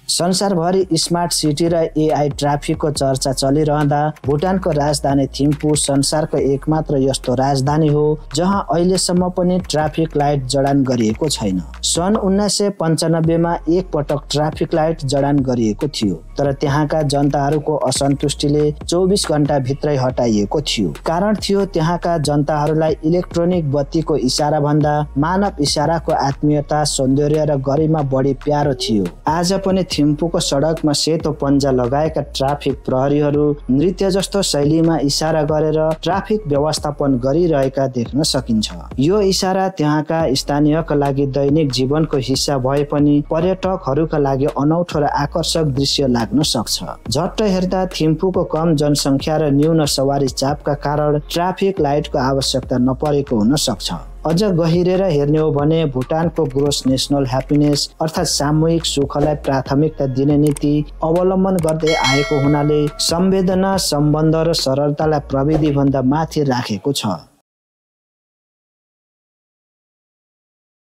संसारभरि smart city र AI ट्राफिकको चर्चा चलिरहँदा भुटानको राजधानी थिम्पू संसारको एकमात्र यस्तो राजधानी हो जहाँ अहिलेसम्म पनि ट्राफिक लाइट जडान गरिएको छैन। सन् 1995 मा एक पटक ट्राफिक लाइट जडान गरिएको थियो, तर त्यहाँका जनताहरूको असन्तुष्टिले 24 घण्टा भित्रै हटाइएको थियो। कारण थियो त्यहाँका जनताहरूलाई इलेक्ट्रोनिक बत्तीको इशारा भन्दा मानव इशाराको आत्मीयता, सौन्दर्य र गरिमा बढी प्यारो थियो। आज पनि थिम्पूको सडकमा सेतो पन्जा लगाएका ट्राफिक प्रहरीहरू नृत्य जस्तो शैलीमा इशारा गरेर ट्राफिक व्यवस्थापन गरिरहेका देख्न सकिन्छ। यो इशारा त्यहाँका स्थानीयका लागि दैनिक जीवनको हिस्सा भए पनि पर्यटकहरूका लागि अनौठो र आकर्षक दृश्य लाग्न सक्छ। झट्ट हेर्दा थिम्पूको कम जनसङ्ख्या र न्यून सवारी चापका कारण ट्राफिक लाइटको आवश्यकता नपरेको हुन सक्छ। अझ गहिरेर हेर्ने हो भने भुटानको ग्रोस नेसनल ह्याप्पिनेस अर्थात् सामूहिक सुखलाई प्राथमिकता दिने नीति अवलम्बन गर्दै आएको हुनाले संवेदना, सम्बन्ध र सरलतालाई प्रविधि भन्दा माथि राखेको छ।